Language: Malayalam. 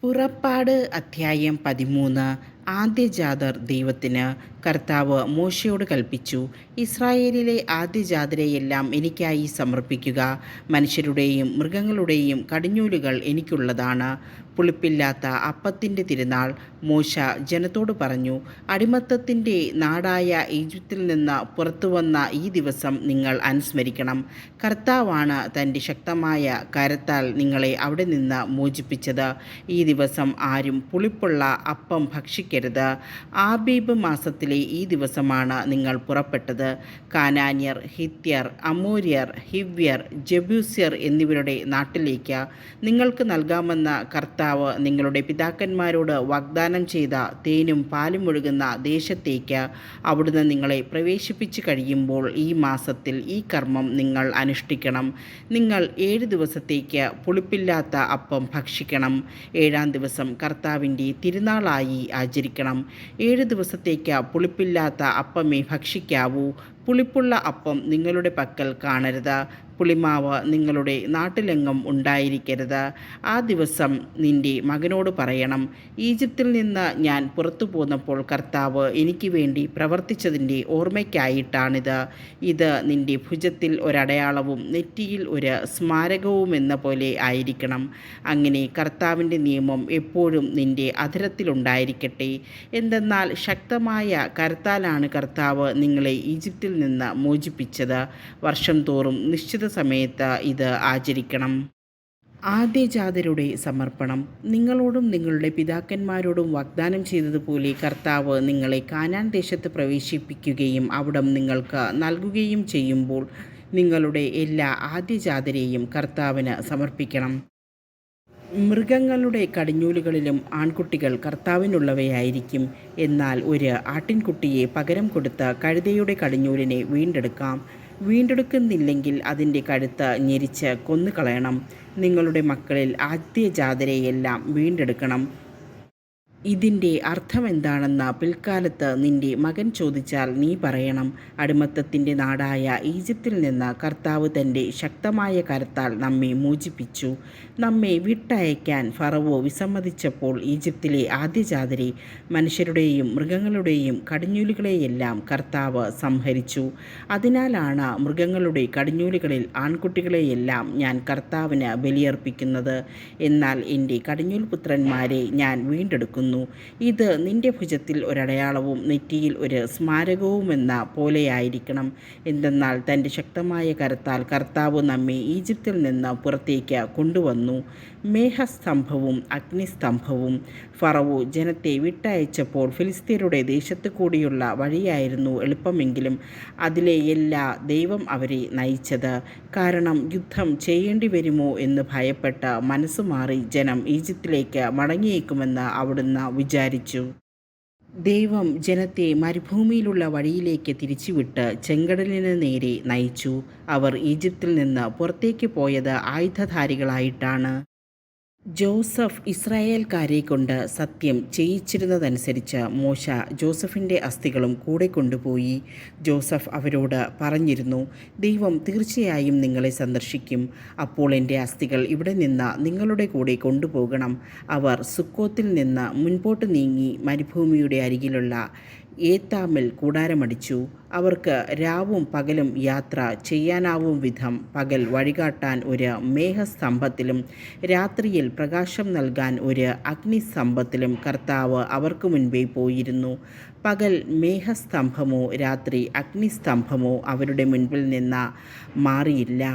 പുറപ്പാട് അധ്യായം 13. ആദ്യജാതർ ദൈവത്തിന്. കർത്താവ് മോശയോട് കൽപ്പിച്ചു, ഇസ്രായേലിലെ ആദ്യജാതരെയെല്ലാം എനിക്കായി സമർപ്പിക്കുക. മനുഷ്യരുടെയും മൃഗങ്ങളുടെയും കടിഞ്ഞൂലുകൾ എനിക്കുള്ളതാണ്. പുളിപ്പില്ലാത്ത അപ്പത്തിൻ്റെ തിരുനാൾ. മോശ ജനത്തോട് പറഞ്ഞു, അടിമത്തത്തിൻ്റെ നാടായ ഈജിപ്തിൽ നിന്ന് പുറത്തുവന്ന ഈ ദിവസം നിങ്ങൾ അനുസ്മരിക്കണം. കർത്താവാണ് തൻ്റെ ശക്തമായ കരത്താൽ നിങ്ങളെ അവിടെ നിന്ന് മോചിപ്പിച്ചത്. ഈ ദിവസം ആരും പുളിപ്പുള്ള അപ്പം ഭക്ഷിക്കരുത്. ആബീബ് മാസത്തിലെ ഈ ദിവസമാണ് നിങ്ങൾ പുറപ്പെട്ടത്. കാനാന്യർ, ഹിത്യർ, അമോര്യർ, ഹിവ്യർ, ജബൂസ്യർ എന്നിവരുടെ നാട്ടിലേക്ക് നിങ്ങൾക്ക് നൽകാമെന്ന് കർത്താവ് നിങ്ങളുടെ പിതാക്കന്മാരോട് വാഗ്ദാനം ചെയ്ത തേനും പാലും ഒഴുകുന്ന ദേശത്തേക്ക് അവിടുന്ന് നിങ്ങളെ പ്രവേശിപ്പിച്ചു കഴിയുമ്പോൾ ഈ മാസത്തിൽ ഈ കർമ്മം നിങ്ങൾ അനുഷ്ഠിക്കണം. നിങ്ങൾ 7 ദിവസത്തേക്ക് പുളിപ്പില്ലാത്ത അപ്പം ഭക്ഷിക്കണം. 7-ാം ദിവസം കർത്താവിൻ്റെ തിരുനാളായി ആചരിക്കണം. 7 ദിവസത്തേക്ക് പുളിപ്പില്ലാത്ത അപ്പമേ ഭക്ഷിക്കാവൂ. പുളിപ്പുള്ള അപ്പം നിങ്ങളുടെ പക്കൽ കാണരുത്. പുളിമാവ് നിങ്ങളുടെ നാട്ടിലെങ്ങും ഉണ്ടായിരിക്കരുത്. ആ ദിവസം നിൻ്റെ മകനോട് പറയണം, ഈജിപ്തിൽ നിന്ന് ഞാൻ പുറത്തു പോന്നപ്പോൾ കർത്താവ് എനിക്ക് വേണ്ടി പ്രവർത്തിച്ചതിൻ്റെ ഓർമ്മയ്ക്കായിട്ടാണിത്. ഇത് നിൻ്റെ ഭുജത്തിൽ ഒരടയാളവും നെറ്റിയിൽ ഒരു സ്മാരകവുമെന്ന പോലെ ആയിരിക്കണം. അങ്ങനെ കർത്താവിൻ്റെ നിയമം എപ്പോഴും നിൻ്റെ അധരത്തിലുണ്ടായിരിക്കട്ടെ. എന്തെന്നാൽ ശക്തമായ കരത്താലാണ് കർത്താവ് നിങ്ങളെ ഈജിപ്തിൽ നിന്ന് മോചിപ്പിച്ചത്. വർഷം തോറും നിശ്ചിത സമയത്ത് ഇത് ആചരിക്കണം. ആദ്യജാതരുടെ സമർപ്പണം. നിങ്ങളോടും നിങ്ങളുടെ പിതാക്കന്മാരോടും വാഗ്ദാനം ചെയ്തതുപോലെ കർത്താവ് നിങ്ങളെ കാനാൻ ദേശത്ത് പ്രവേശിപ്പിക്കുകയും അവിടം നിങ്ങൾക്ക് നൽകുകയും ചെയ്യുമ്പോൾ നിങ്ങളുടെ എല്ലാ ആദ്യജാതരെയും കർത്താവിന് സമർപ്പിക്കണം. മൃഗങ്ങളുടെ കടിഞ്ഞൂലുകളിലും ആൺകുട്ടികൾ കർത്താവിനുള്ളവയായിരിക്കും. എന്നാൽ ഒരു ആട്ടിൻകുട്ടിയെ പകരം കൊടുത്ത് കഴുതയുടെ കടിഞ്ഞൂലിനെ വീണ്ടെടുക്കുന്നില്ലെങ്കിൽ അതിൻ്റെ കഴുത്ത് ഞെരിച്ച് കൊന്നുകളയണം. നിങ്ങളുടെ മക്കളിൽ ആദ്യജാതരെയെല്ലാം വീണ്ടെടുക്കണം. ഇതിൻ്റെ അർത്ഥമെന്താണെന്ന് പിൽക്കാലത്ത് നിൻ്റെ മകൻ ചോദിച്ചാൽ നീ പറയണം, അടിമത്തത്തിൻ്റെ നാടായ ഈജിപ്തിൽ നിന്ന് കർത്താവ് തൻ്റെ ശക്തമായ കരത്താൽ നമ്മെ മോചിപ്പിച്ചു. നമ്മെ വിട്ടയക്കാൻ ഫറവോ വിസമ്മതിച്ചപ്പോൾ ഈജിപ്തിലെ ആദ്യജാതരെ, മനുഷ്യരുടെയും മൃഗങ്ങളുടെയും കടിഞ്ഞൂലുകളെയെല്ലാം കർത്താവ് സംഹരിച്ചു. അതിനാലാണ് മൃഗങ്ങളുടെ കടിഞ്ഞൂലുകളിൽ ആൺകുട്ടികളെയെല്ലാം ഞാൻ കർത്താവിന് ബലിയർപ്പിക്കുന്നത്. എന്നാൽ എൻ്റെ കടിഞ്ഞൂൽ പുത്രന്മാരെ ഞാൻ വീണ്ടെടുക്കുന്നു. ഇത് നിന്റെ ഭുജത്തിൽ ഒരടയാളവും നെറ്റിയിൽ ഒരു സ്മാരകവുമെന്ന പോലെയായിരിക്കണം. എന്തെന്നാൽ തൻ്റെ ശക്തമായ കരത്താൽ കർത്താവ് നമ്മെ ഈജിപ്തിൽ നിന്ന് പുറത്തേക്ക് കൊണ്ടുവന്നു. മേഘസ്തംഭവും അഗ്നിസ്തംഭവും. ഫറവോ ജനത്തെ വിട്ടയച്ചപ്പോൾ ഫിലിസ്ത്യരുടെ ദേശത്ത് കൂടിയുള്ള വഴിയായിരുന്നു എളുപ്പമെങ്കിലും അതിലെയല്ല ദൈവം അവരെ നയിച്ചത്. കാരണം യുദ്ധം ചെയ്യേണ്ടി വരുമോ എന്ന് ഭയപ്പെട്ട് മനസ്സുമാറി ജനം ഈജിപ്തിലേക്ക് മടങ്ങിയേക്കുമെന്ന് അവിടുന്ന് വിചാരിച്ചു. ദൈവം ജനത്തെ മരുഭൂമിയിലുള്ള വഴിയിലേക്ക് തിരിച്ചുവിട്ട് ചെങ്കടലിന് നേരെ നയിച്ചു. അവർ ഈജിപ്തിൽ നിന്ന് പുറത്തേക്ക് പോയത് ആയുധധാരികളായിട്ടാണ്. ജോസഫ് ഇസ്രായേൽക്കാരെക്കൊണ്ട് സത്യം ചെയ്യിച്ചിരുന്നതനുസരിച്ച് മോശ ജോസഫിൻ്റെ അസ്ഥികളും കൂടെ കൊണ്ടുപോയി. ജോസഫ് അവരോട് പറഞ്ഞിരുന്നു, ദൈവം തീർച്ചയായും നിങ്ങളെ സന്ദർശിക്കും. അപ്പോൾ എൻ്റെ അസ്ഥികൾ ഇവിടെ നിന്ന് നിങ്ങളുടെ കൂടെ കൊണ്ടുപോകണം. അവർ സുക്കോത്തിൽ നിന്ന് മുൻപോട്ട് നീങ്ങി മരുഭൂമിയുടെ അരികിലുള്ള ഏത്താമിൽ കൂടാരമടിച്ചു. അവർക്ക് രാവും പകലും യാത്ര ചെയ്യാനാവും വിധം പകൽ വഴികാട്ടാൻ ഒരു മേഘസ്തംഭത്തിലും രാത്രിയിൽ പ്രകാശം നൽകാൻ ഒരു അഗ്നിസ്തംഭത്തിലും കർത്താവ് അവർക്ക് മുൻപേ പോയിരുന്നു. പകൽ മേഘസ്തംഭമോ രാത്രി അഗ്നിസ്തംഭമോ അവരുടെ മുൻപിൽ നിന്ന് മാറിയില്ല.